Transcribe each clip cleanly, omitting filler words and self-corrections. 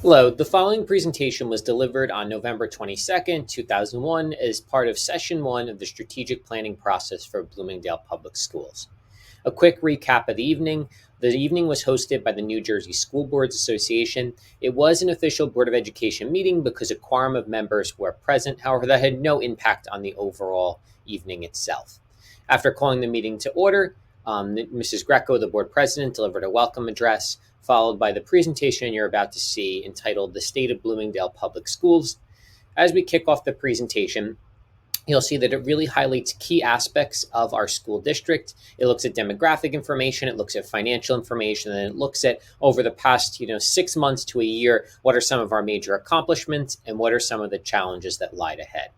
Hello, the following presentation was delivered on November 22nd, 2001, as part of Session 1 of the Strategic Planning Process for Bloomingdale Public Schools. A quick recap of the evening. The evening was hosted by the New Jersey School Boards Association. It was an official Board of Education meeting because a quorum of members were present. However, that had no impact on the overall evening itself. After calling the meeting to order, Mrs. Greco, the board president, delivered a welcome address, followed by the presentation you're about to see entitled The State of Bloomingdale Public Schools. As we kick off the presentation, you'll see that it really highlights key aspects of our school district. It looks at demographic information, it looks at financial information, and it looks at over the past 6 months to a year, what are some of our major accomplishments and what are some of the challenges that lie ahead.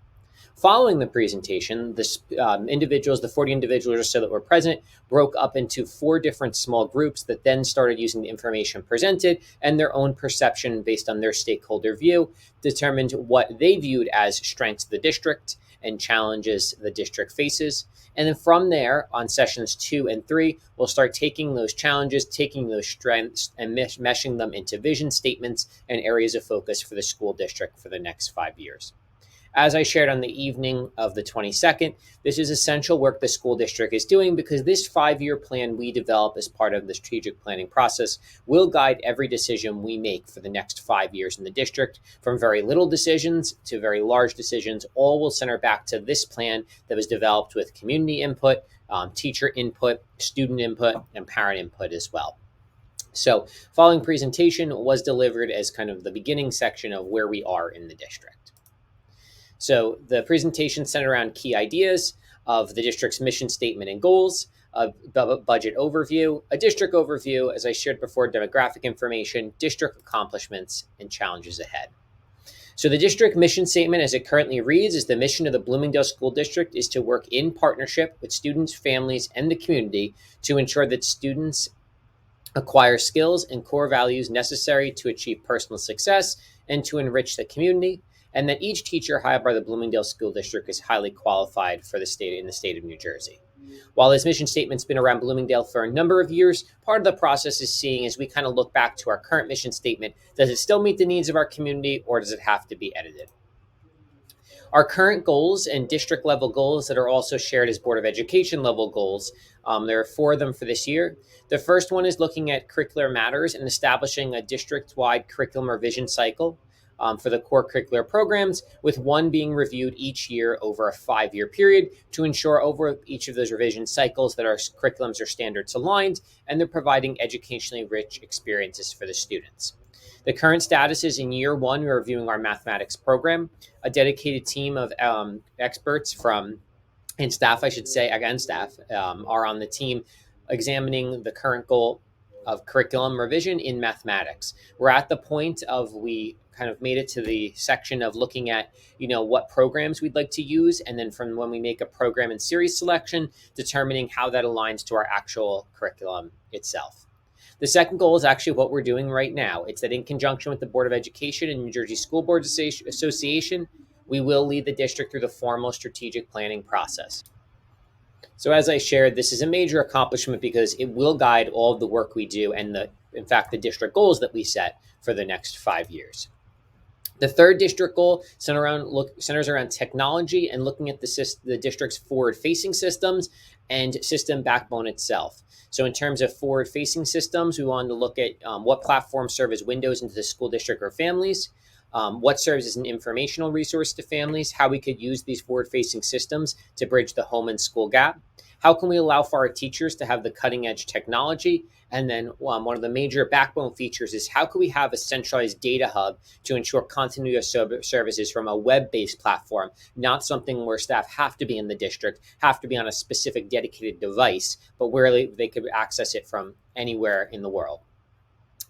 Following the presentation, the 40 individuals or so that were present broke up into 4 different small groups that then started using the information presented and their own perception based on their stakeholder view, determined what they viewed as strengths of the district and challenges the district faces. And then from there, on sessions 2 and 3, we'll start taking those challenges, taking those strengths, and meshing them into vision statements and areas of focus for the school district for the next 5 years. As I shared on the evening of the 22nd, this is essential work the school district is doing because this 5-year plan we develop as part of the strategic planning process will guide every decision we make for the next 5 years in the district, from very little decisions to very large decisions. All will center back to this plan that was developed with community input, teacher input, student input, and parent input as well. So, following presentation was delivered as kind of the beginning section of where we are in the district. So the presentation centered around key ideas of the district's mission statement and goals, a budget overview, a district overview, as I shared before, demographic information, district accomplishments, and challenges ahead. So the district mission statement as it currently reads is the mission of the Bloomingdale School District is to work in partnership with students, families, and the community to ensure that students acquire skills and core values necessary to achieve personal success and to enrich the community, and that each teacher hired by the Bloomingdale School District is highly qualified for the state of New Jersey. While this mission statement's been around Bloomingdale for a number of years, part of the process is seeing as we kind of look back to our current mission statement, does it still meet the needs of our community or does it have to be edited? Our current goals and district level goals that are also shared as Board of Education level goals, there are 4 of them for this year. The first one is looking at curricular matters and establishing a district-wide curriculum revision cycle for the core curricular programs, with one being reviewed each year over a 5-year period to ensure over each of those revision cycles that our curriculums are standards aligned and they're providing educationally rich experiences for the students. The current status is in year 1, we're reviewing our mathematics program. A dedicated team of experts and staff, I should say, again, staff are on the team examining the current goal of curriculum revision in mathematics. We're at the point of we kind of made it to the section of looking at, what programs we'd like to use. And then from when we make a program and series selection, determining how that aligns to our actual curriculum itself. The second goal is actually what we're doing right now. It's that in conjunction with the Board of Education and New Jersey School Boards Association, we will lead the district through the formal strategic planning process. So as I shared, this is a major accomplishment because it will guide all of the work we do and in fact, the district goals that we set for the next 5 years. The third district goal centers around technology and looking at the district's forward-facing systems and system backbone itself. So in terms of forward-facing systems, we wanted to look at what platforms serve as windows into the school district or families, what serves as an informational resource to families, how we could use these forward-facing systems to bridge the home and school gap. How can we allow for our teachers to have the cutting edge technology? And then one of the major backbone features is how can we have a centralized data hub to ensure continuity of services from a web-based platform, not something where staff have to be in the district, have to be on a specific dedicated device, but where they could access it from anywhere in the world.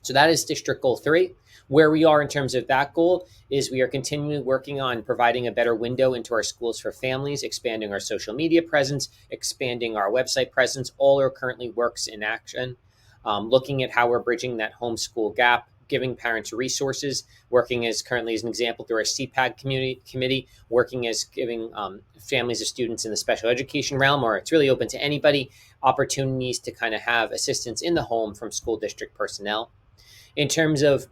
So that is district goal 3. Where we are in terms of that goal is we are continually working on providing a better window into our schools for families, expanding our social media presence, expanding our website presence. All are currently works in action. Looking at how we're bridging that homeschool gap, giving parents resources, working as currently as an example through our CPAD committee, working as giving families of students in the special education realm, or it's really open to anybody, opportunities to kind of have assistance in the home from school district personnel. In terms of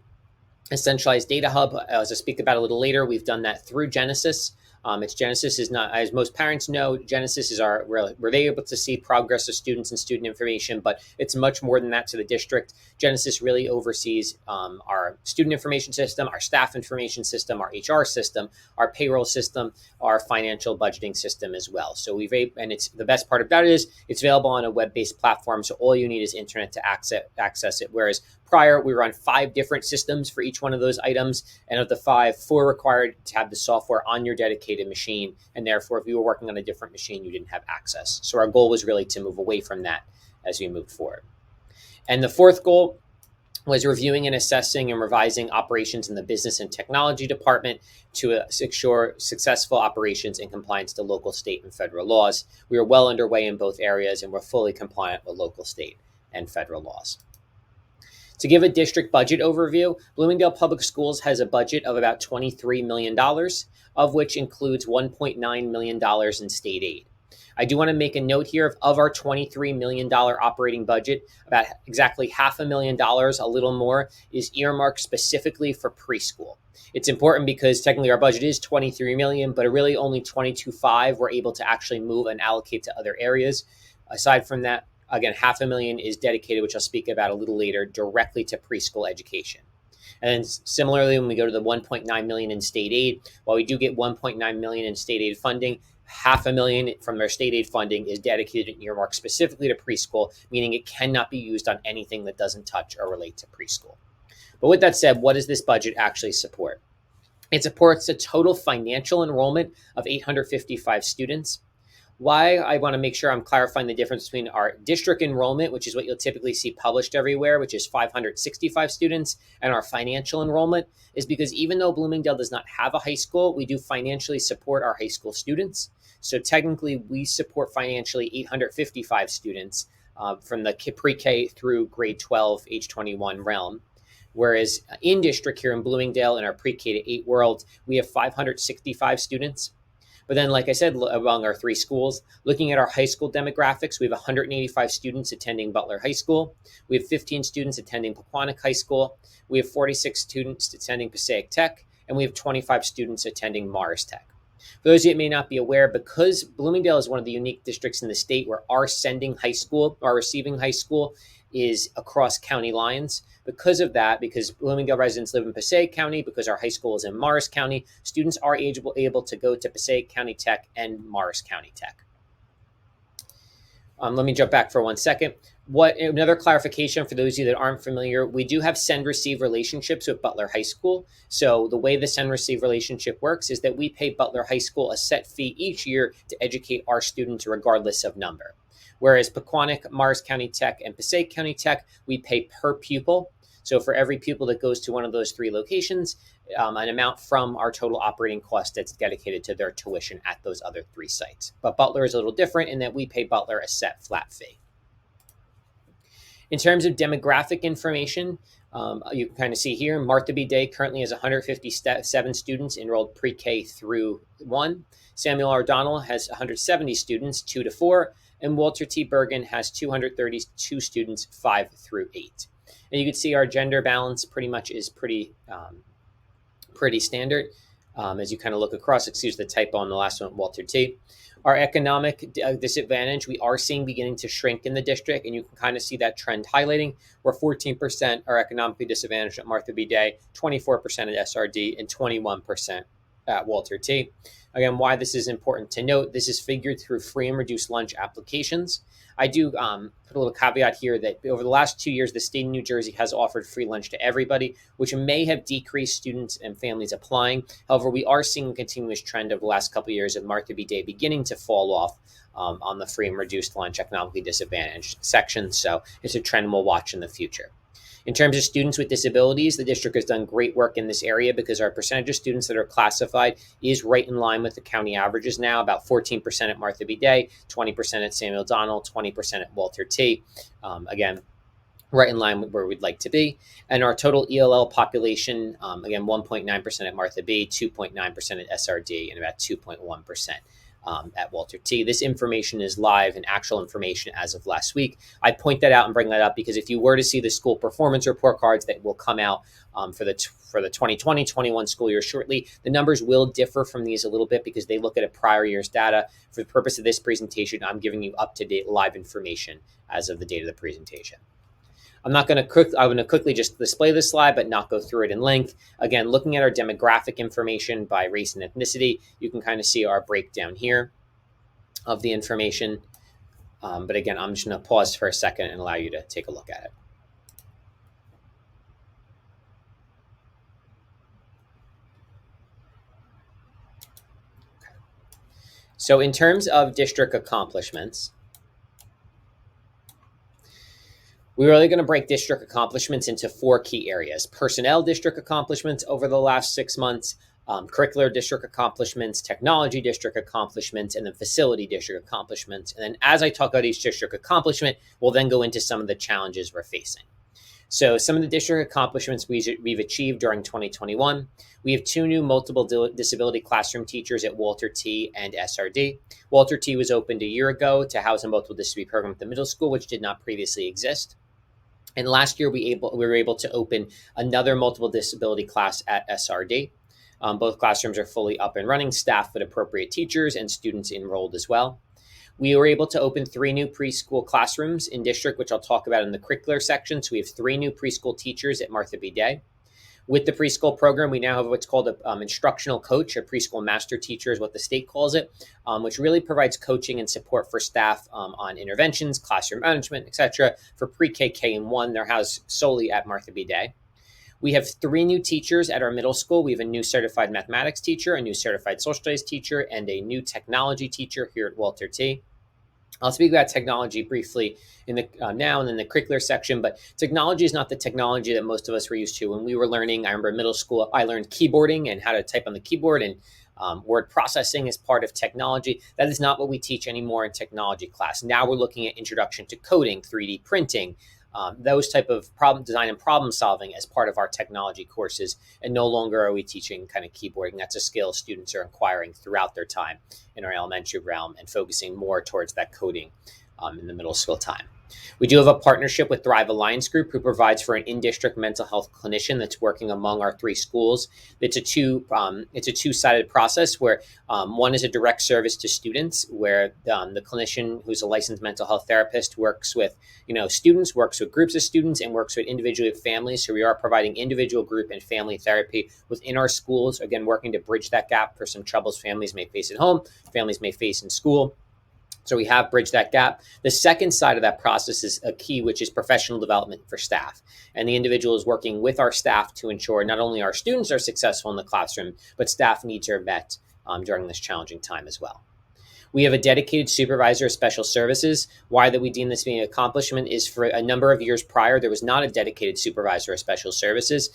A centralized data hub, as I speak about a little later, we've done that through Genesis. It's Genesis is not, as most parents know, Genesis is our where they able to see progress of students and student information, but it's much more than that to the district. Genesis really oversees our student information system, our staff information system, our HR system, our payroll system, our financial budgeting system as well. So and it's the best part about it is it's available on a web-based platform, so all you need is internet to access it. Whereas prior, we were on 5 different systems for each one of those items. And of the 5, 4 required to have the software on your dedicated machine. And therefore, if you were working on a different machine, you didn't have access. So our goal was really to move away from that as we moved forward. And the fourth goal was reviewing and assessing and revising operations in the business and technology department to ensure successful operations and compliance to local, state, and federal laws. We are well underway in both areas, and we're fully compliant with local, state, and federal laws. To give a district budget overview, Bloomingdale Public Schools has a budget of about $23 million, of which includes $1.9 million in state aid. I do want to make a note here of our $23 million operating budget, about exactly $500,000, a little more, is earmarked specifically for preschool. It's important because technically our budget is $23 million, but really only $22.5 million we're able to actually move and allocate to other areas. Aside from that, again, $500,000 is dedicated, which I'll speak about a little later, directly to preschool education. And similarly, when we go to the $1.9 million in state aid, while we do get $1.9 million in state aid funding, $500,000 from their state aid funding is dedicated and earmarked specifically to preschool, meaning it cannot be used on anything that doesn't touch or relate to preschool. But with that said, what does this budget actually support? It supports a total financial enrollment of 855 students. Why I want to make sure I'm clarifying the difference between our district enrollment, which is what you'll typically see published everywhere, which is 565 students, and our financial enrollment is because even though Bloomingdale does not have a high school, we do financially support our high school students. So technically, we support financially 855 students from the pre-K through grade 12, age 21 realm. Whereas in district here in Bloomingdale, in our pre-K to 8 world, we have 565 students. But then, like I said, among our 3 schools, looking at our high school demographics, we have 185 students attending Butler High School. We have 15 students attending Pequannock High School. We have 46 students attending Passaic Tech, and we have 25 students attending Morris Tech. For those of you that may not be aware, because Bloomingdale is one of the unique districts in the state where our receiving high school is across county lines. Because of that, because Bloomingdale residents live in Passaic County, because our high school is in Morris County, students are able to go to Passaic County Tech and Morris County Tech. Let me jump back for 1 second. Another clarification for those of you that aren't familiar, we do have send-receive relationships with Butler High School. So the way the send-receive relationship works is that we pay Butler High School a set fee each year to educate our students regardless of number. Whereas Pequannock, Morris County Tech, and Passaic County Tech, we pay per pupil. So for every pupil that goes to one of those 3 locations, an amount from our total operating cost that's dedicated to their tuition at those other 3 sites. But Butler is a little different in that we pay Butler a set flat fee. In terms of demographic information, you can kind of see here, Martha B. Day currently has 157 students enrolled pre-K through 1. Samuel R. Donnell has 170 students, 2 to 4. And Walter T. Bergen has 232 students, 5 through 8. And you can see our gender balance pretty much is pretty standard as you kind of look across. Excuse the typo on the last one, Walter T. Our economic disadvantage, we are seeing beginning to shrink in the district, and you can kind of see that trend highlighting, where 14% are economically disadvantaged at Martha B. Day, 24% at SRD, and 21% at Walter T. Again, why this is important to note, this is figured through free and reduced lunch applications. I do put a little caveat here that over the last 2 years, the state of New Jersey has offered free lunch to everybody, which may have decreased students and families applying. However, we are seeing a continuous trend over the last couple of years of Martha B. Day beginning to fall off on the free and reduced lunch economically disadvantaged section. So it's a trend we'll watch in the future. In terms of students with disabilities, the district has done great work in this area because our percentage of students that are classified is right in line with the county averages now, about 14% at Martha B. Day, 20% at Samuel Donnell, 20% at Walter T. Again, right in line with where we'd like to be. And our total ELL population, again, 1.9% at Martha B, 2.9% at SRD, and about 2.1% at Walter T. This information is live and actual information as of last week. I point that out and bring that up because if you were to see the school performance report cards that will come out for the 2020-21 school year shortly, the numbers will differ from these a little bit because they look at a prior year's data. For the purpose of this presentation, I'm giving you up-to-date live information as of the date of the presentation. I'm going to quickly just display this slide, but not go through it in length. Again, looking at our demographic information by race and ethnicity, you can kind of see our breakdown here of the information. But again, I'm just going to pause for a second and allow you to take a look at it. So in terms of district accomplishments, we're really going to break district accomplishments into 4 key areas: personnel district accomplishments over the last 6 months, curricular district accomplishments, technology district accomplishments, and then facility district accomplishments. And then as I talk about each district accomplishment, we'll then go into some of the challenges we're facing. So some of the district accomplishments we've achieved during 2021, we have 2 new multiple disability classroom teachers at Walter T and SRD. Walter T was opened a year ago to house a multiple disability program at the middle school, which did not previously exist. And last year, we were able to open another multiple disability class at SRD. Both classrooms are fully up and running, staffed with appropriate teachers and students enrolled as well. We were able to open 3 new preschool classrooms in district, which I'll talk about in the curricular section. So we have 3 new preschool teachers at Martha B. Day. With the preschool program, we now have what's called an instructional coach, a preschool master teacher is what the state calls it, which really provides coaching and support for staff on interventions, classroom management, etc. For pre-K, K, and 1, they're housed solely at Martha B. Day. We have 3 new teachers at our middle school. We have a new certified mathematics teacher, a new certified social studies teacher, and a new technology teacher here at Walter T. I'll speak about technology briefly in the now and in the curricular section, but technology is not the technology that most of us were used to. When we were learning, I remember in middle school, I learned keyboarding and how to type on the keyboard, and word processing is part of technology. That is not what we teach anymore in technology class. Now we're looking at introduction to coding, 3D printing, those type of problem design and problem solving as part of our technology courses. And no longer are we teaching kind of keyboarding. That's a skill students are acquiring throughout their time in our elementary realm and focusing more towards that coding in the middle school time. We do have a partnership with Thrive Alliance Group, who provides for an in-district mental health clinician that's working among our 3 schools. It's a two-sided process where one is a direct service to students, where the clinician, who's a licensed mental health therapist, works with students, works with groups of students, and works with individual families. So we are providing individual, group, and family therapy within our schools. Again, working to bridge that gap for some troubles families may face at home, families may face in school. So we have bridged that gap. The second side of that process is a key, which is professional development for staff. And the individual is working with our staff to ensure not only our students are successful in the classroom, but staff needs are met during this challenging time as well. We have a dedicated supervisor of special services. Why that we deem this being an accomplishment is for a number of years prior, there was not a dedicated supervisor of special services.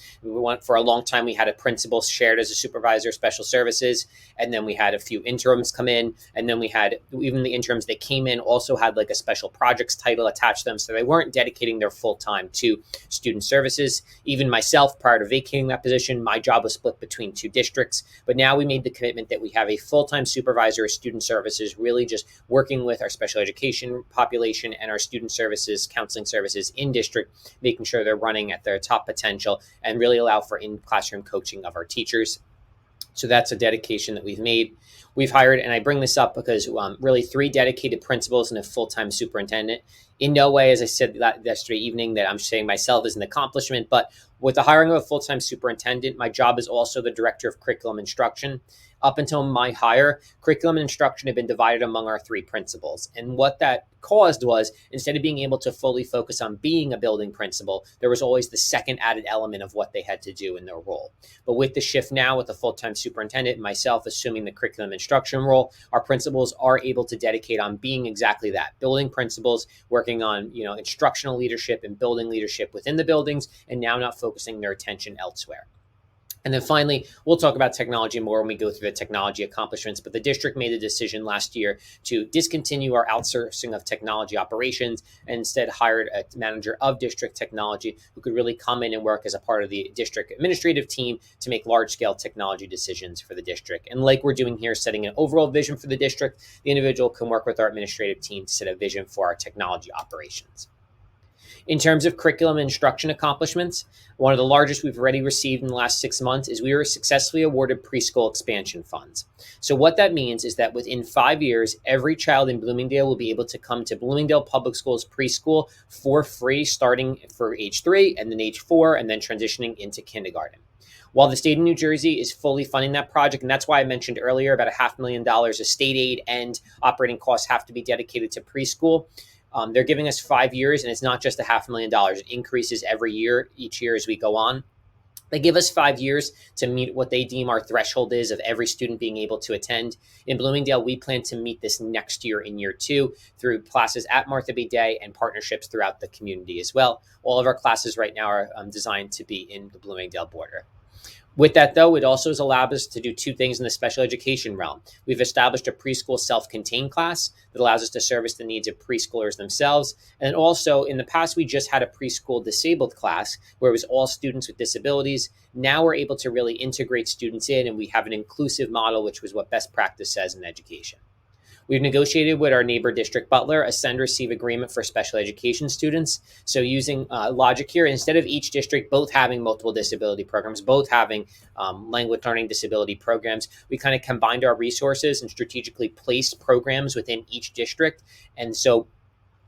For a long time, we had a principal shared as a supervisor of special services, and then we had a few interims come in, and then we had even the interims that came in also had like a special projects title attached to them, so they weren't dedicating their full time to student services. Even myself, prior to vacating that position, my job was split between 2 districts, but now we made the commitment that we have a full-time supervisor of student services, really just working with our special education population and our student services, counseling services in district, making sure they're running at their top potential and really allow for in-classroom coaching of our teachers. So that's a dedication that we've made. We've hired, and I bring this up because really 3 dedicated principals and a full-time superintendent. In no way, as I said yesterday evening, that I'm saying myself is an accomplishment, but with the hiring of a full-time superintendent, my job is also the director of curriculum instruction. Up until my hire, curriculum and instruction had been divided among our 3 principals. And what that caused was, instead of being able to fully focus on being a building principal, there was always the second added element of what they had to do in their role. But with the shift now, with the full-time superintendent and myself assuming the curriculum instruction role, our principals are able to dedicate on being exactly that, building principals, working on instructional leadership and building leadership within the buildings, and now not focusing their attention elsewhere. And then finally, we'll talk about technology more when we go through the technology accomplishments. But the district made a decision last year to discontinue our outsourcing of technology operations and instead hired a manager of district technology who could really come in and work as a part of the district administrative team to make large scale technology decisions for the district. And like we're doing here, setting an overall vision for the district, the individual can work with our administrative team to set a vision for our technology operations. In terms of curriculum and instruction accomplishments, one of the largest we've already received in the last 6 months is we were successfully awarded preschool expansion funds. So what that means is that within 5 years, every child in Bloomingdale will be able to come to Bloomingdale Public Schools preschool for free, starting for age 3 and then age 4 and then transitioning into kindergarten. While the state of New Jersey is fully funding that project, and that's why I mentioned earlier about $500,000 of state aid and operating costs have to be dedicated to preschool. They're giving us 5 years, and it's not just $500,000. It increases every year, each year as we go on. They give us 5 years to meet what they deem our threshold is of every student being able to attend. In Bloomingdale, we plan to meet this next year in year 2 through classes at Martha B. Day and partnerships throughout the community as well. All of our classes right now are designed to be in the Bloomingdale border. With that, though, it also has allowed us to do 2 things in the special education realm. We've established a preschool self-contained class that allows us to service the needs of preschoolers themselves. And also, in the past, we just had a preschool disabled class where it was all students with disabilities. Now we're able to really integrate students in, and we have an inclusive model, which was what best practice says in education. We've negotiated with our neighbor District Butler a send-receive agreement for special education students. So using logic here, instead of each district both having multiple disability programs, both having language learning disability programs, we kind of combined our resources and strategically placed programs within each district. And so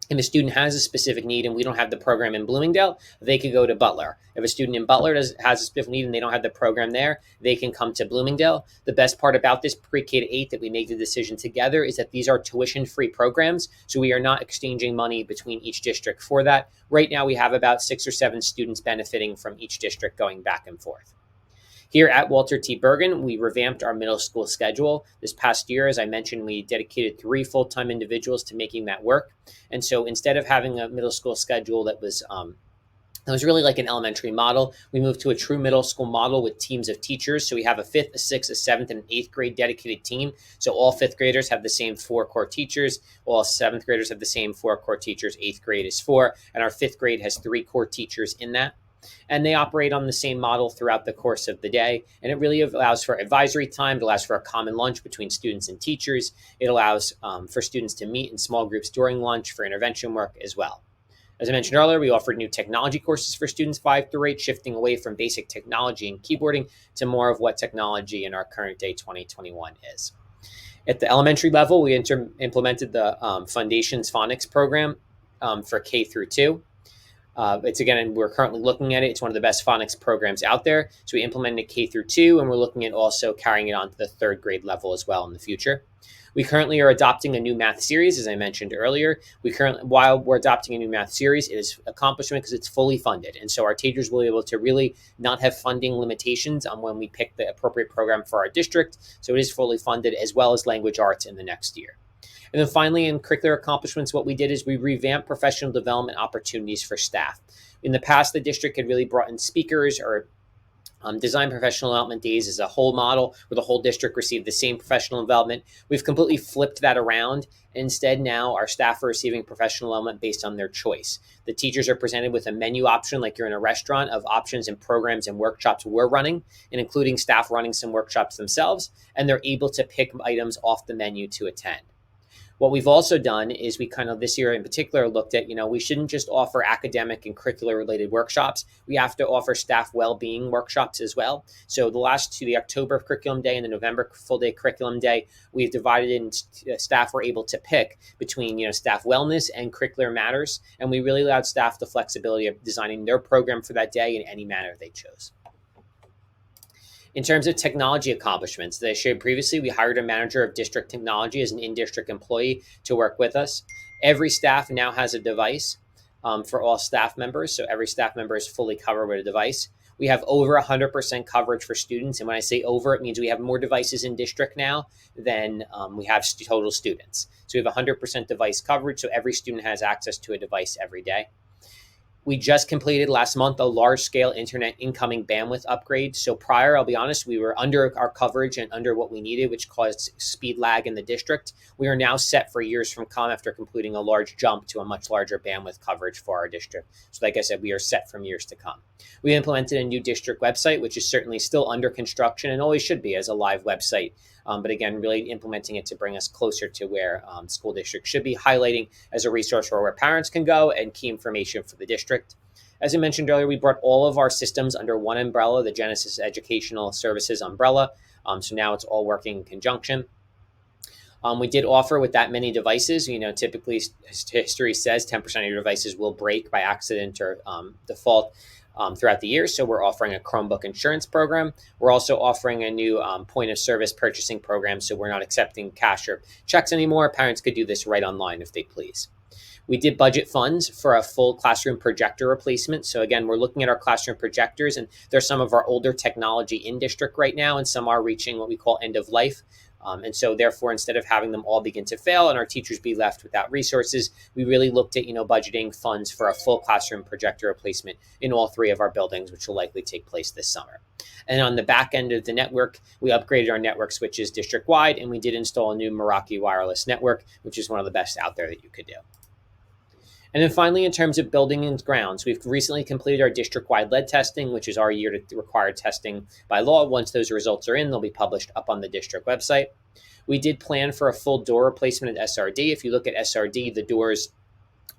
if a student has a specific need and we don't have the program in Bloomingdale, they could go to Butler. If a student in Butler has a specific need and they don't have the program there, they can come to Bloomingdale. The best part about this pre-K to 8 that we make the decision together is that these are tuition-free programs, so we are not exchanging money between each district for that. Right now, we have about 6 or 7 students benefiting from each district going back and forth. Here at Walter T. Bergen, we revamped our middle school schedule. This past year, as I mentioned, we dedicated 3 full-time individuals to making that work. And so instead of having a middle school schedule that was really like an elementary model, we moved to a true middle school model with teams of teachers. So we have a 5th, a 6th, a 7th, and an 8th grade dedicated team. So all 5th graders have the same 4 core teachers. All 7th graders have the same 4 core teachers. 8th grade is 4. And our 5th grade has 3 core teachers in that. And they operate on the same model throughout the course of the day. And it really allows for advisory time. It allows for a common lunch between students and teachers. It allows for students to meet in small groups during lunch for intervention work as well. As I mentioned earlier, we offered new technology courses for students 5 through 8, shifting away from basic technology and keyboarding to more of what technology in our current day 2021 is. At the elementary level, we implemented the Foundations Phonics program for K through 2. It's again, and we're currently looking at it. It's one of the best phonics programs out there. So we implemented it K through 2, and we're looking at also carrying it on to the 3rd grade level as well in the future. We currently are adopting a new math series, as I mentioned earlier. While we're adopting a new math series, it is accomplishment because it's fully funded. And so our teachers will be able to really not have funding limitations on when we pick the appropriate program for our district. So it is fully funded, as well as language arts in the next year. And then finally, in curricular accomplishments, what we did is we revamped professional development opportunities for staff. In the past, the district had really brought in speakers or design professional development days as a whole model where the whole district received the same professional development. We've completely flipped that around. Instead, now our staff are receiving professional development based on their choice. The teachers are presented with a menu option, like you're in a restaurant, of options and programs and workshops we're running, and including staff running some workshops themselves, and they're able to pick items off the menu to attend. What we've also done is we kind of this year in particular looked at, we shouldn't just offer academic and curricular related workshops. We have to offer staff well-being workshops as well. So the October curriculum day and the November full day curriculum day, we've divided in staff were able to pick between, staff wellness and curricular matters. And we really allowed staff the flexibility of designing their program for that day in any manner they chose. In terms of technology accomplishments, as I shared previously, we hired a manager of district technology as an in-district employee to work with us. Every staff now has a device for all staff members, so every staff member is fully covered with a device. We have over 100% coverage for students, and when I say over, it means we have more devices in district now than we have total students. So we have 100% device coverage, so every student has access to a device every day. We just completed last month a large scale internet incoming bandwidth upgrade. So prior, I'll be honest, we were under our coverage and under what we needed, which caused speed lag in the district. We are now set for years from come after completing a large jump to a much larger bandwidth coverage for our district. So like I said, we are set from years to come. We implemented a new district website, which is certainly still under construction and always should be as a live website. But again, really implementing it to bring us closer to where school districts should be, highlighting as a resource for where parents can go and key information for the district. As I mentioned earlier, we brought all of our systems under one umbrella, the Genesis Educational Services umbrella. So now it's all working in conjunction. We did offer with that many devices, typically history says 10% of your devices will break by accident or default throughout the year. So we're offering a Chromebook insurance program. We're also offering a new point of service purchasing program. So we're not accepting cash or checks anymore. Parents could do this right online if they please. We did budget funds for a full classroom projector replacement. So again, we're looking at our classroom projectors, and there's some of our older technology in district right now, and some are reaching what we call end of life. And so therefore, instead of having them all begin to fail and our teachers be left without resources, we really looked at, budgeting funds for a full classroom projector replacement in all three of our buildings, which will likely take place this summer. And on the back end of the network, we upgraded our network switches district-wide, and we did install a new Meraki wireless network, which is one of the best out there that you could do. And then finally, in terms of building and grounds, we've recently completed our district-wide lead testing, which is our year to require testing by law. Once those results are in, they'll be published up on the district website. We did plan for a full door replacement at SRD. If you look at SRD, the doors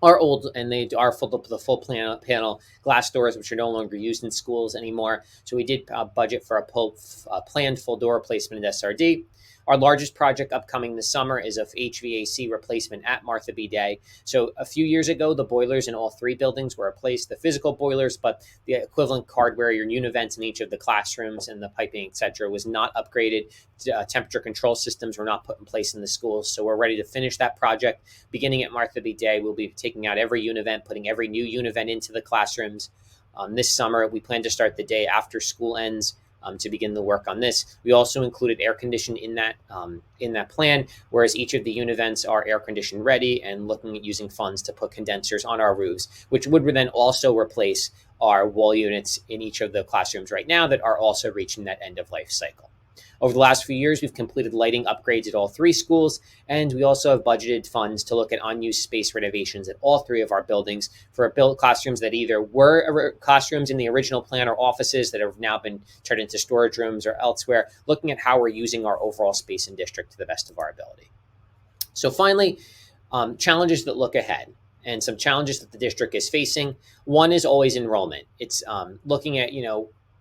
are old, and they are the full panel glass doors, which are no longer used in schools anymore. So we did budget for a planned full door replacement at SRD. Our largest project upcoming this summer is a HVAC replacement at Martha B. Day. So a few years ago, the boilers in all three buildings were replaced, the physical boilers, but the equivalent hardware, your univents in each of the classrooms and the piping, et cetera, was not upgraded. Temperature control systems were not put in place in the schools. So we're ready to finish that project. Beginning at Martha B. Day, we'll be taking out every univent, putting every new univent into the classrooms. This summer, we plan to start the day after school ends to begin the work on this. We also included air conditioning in that plan, whereas each of the univents are air conditioned ready, and looking at using funds to put condensers on our roofs, which would then also replace our wall units in each of the classrooms right now that are also reaching that end of life cycle. Over the last few years, we've completed lighting upgrades at all three schools, and we also have budgeted funds to look at unused space renovations at all three of our buildings for built classrooms that either were classrooms in the original plan or offices that have now been turned into storage rooms or elsewhere, looking at how we're using our overall space in district to the best of our ability. So finally, challenges that look ahead. And some challenges that the district is facing. One is always enrollment. It's looking at,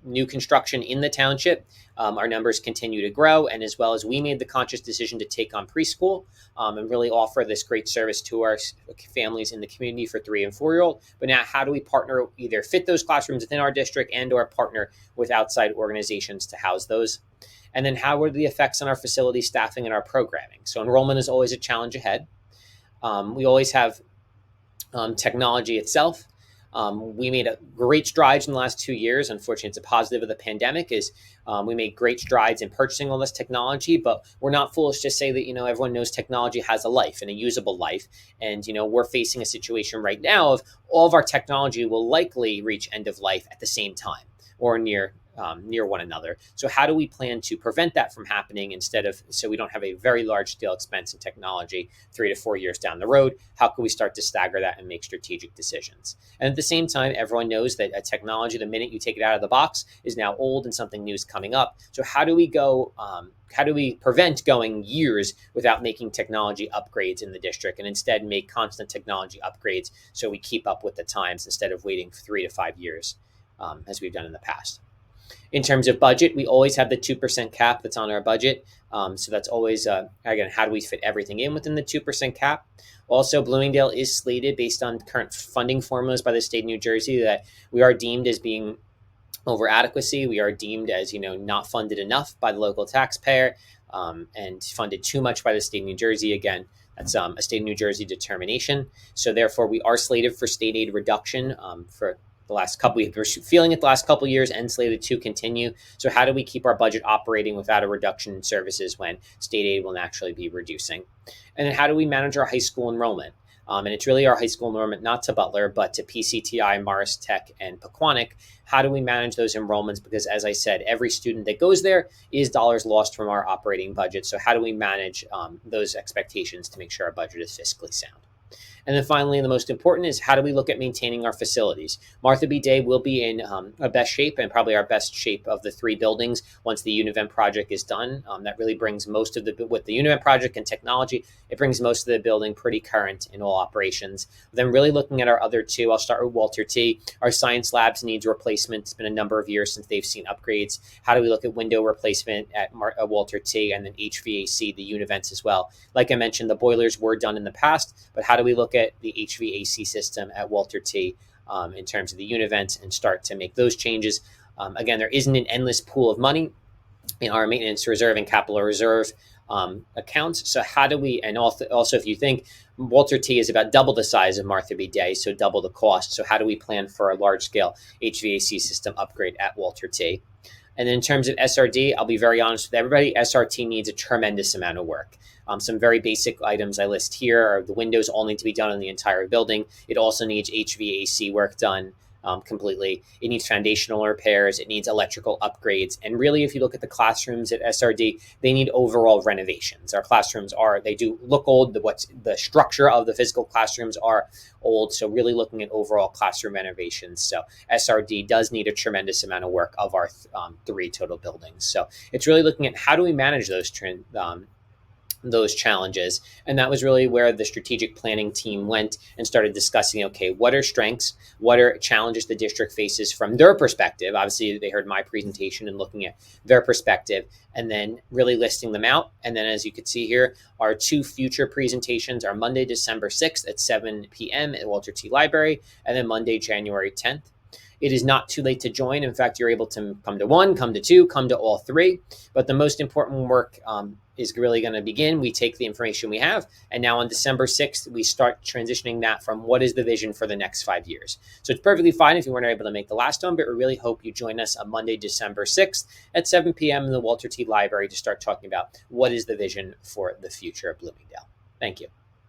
new construction in the township. Our numbers continue to grow, and as well as we made the conscious decision to take on preschool and really offer this great service to our families in the community for 3 and 4-year-old. But now, how do we partner, either fit those classrooms within our district and or partner with outside organizations to house those? And then how are the effects on our facility staffing and our programming? So enrollment is always a challenge ahead. We always have technology itself. We made great strides in the last 2 years. Unfortunately, it's a positive of the pandemic is we made great strides in purchasing all this technology, but we're not foolish to say that, everyone knows technology has a life and a usable life. And, we're facing a situation right now of all of our technology will likely reach end of life at the same time or near one another. So how do we plan to prevent that from happening so we don't have a very large scale expense in technology 3 to 4 years down the road? How can we start to stagger that and make strategic decisions? And at the same time, everyone knows that a technology, the minute you take it out of the box, is now old and something new is coming up. So how do we prevent going years without making technology upgrades in the district, and instead make constant technology upgrades so we keep up with the times instead of waiting 3 to 5 years as we've done in the past? In terms of budget, we always have the 2% cap that's on our budget. So that's always, again, how do we fit everything in within the 2% cap? Also, Bloomingdale is slated based on current funding formulas by the state of New Jersey that we are deemed as being over adequacy. We are deemed as, not funded enough by the local taxpayer and funded too much by the state of New Jersey. Again, that's a state of New Jersey determination. So therefore, we are slated for state aid reduction for the last couple we've been feeling it the last couple of years and slated to continue. So how do we keep our budget operating without a reduction in services when state aid will naturally be reducing? And then how do we manage our high school enrollment? And it's really our high school enrollment, not to Butler, but to PCTI, Morris Tech, and Pequannock. How do we manage those enrollments? Because as I said, every student that goes there is dollars lost from our operating budget. So how do we manage those expectations to make sure our budget is fiscally sound? And then finally, and the most important is how do we look at maintaining our facilities? Martha B. Day will be in our best shape and probably our best shape of the three buildings once the Univent project is done. That really brings most of with the Univent project and technology, it brings most of the building pretty current in all operations. Then really looking at our other two, I'll start with Walter T. Our science labs needs replacement. It's been a number of years since they've seen upgrades. How do we look at window replacement at Walter T, and then HVAC, the Univents as well? Like I mentioned, the boilers were done in the past, but how do we look at the HVAC system at Walter T in terms of the Univents and start to make those changes? Again, there isn't an endless pool of money in our maintenance reserve and capital reserve accounts. So how do we, and also if you think Walter T is about double the size of Martha B. Day, so double the cost. So how do we plan for a large scale HVAC system upgrade at Walter T? And then in terms of SRD, I'll be very honest with everybody, SRT needs a tremendous amount of work. Some very basic items I list here are the windows all need to be done in the entire building. It also needs HVAC work done completely. It needs foundational repairs. It needs electrical upgrades. And really, if you look at the classrooms at SRD, they need overall renovations. Our classrooms they do look old. The structure of the physical classrooms are old. So really looking at overall classroom renovations. So SRD does need a tremendous amount of work of our three total buildings. So it's really looking at how do we manage those challenges. And that was really where the strategic planning team went and started discussing, okay, what are strengths? What are challenges the district faces from their perspective? Obviously, they heard my presentation and looking at their perspective and then really listing them out. And then as you can see here, our two future presentations are Monday, December 6th at 7 p.m. at Walter T. Library, and then Monday, January 10th. It is not too late to join. In fact, you're able to come to one, come to two, come to all three. But the most important work is really going to begin. We take the information we have, and now on December 6th, we start transitioning that from what is the vision for the next 5 years. So it's perfectly fine if you weren't able to make the last one, but we really hope you join us on Monday, December 6th at 7 p.m. in the Walter T. Library to start talking about what is the vision for the future of Bloomingdale. Thank you.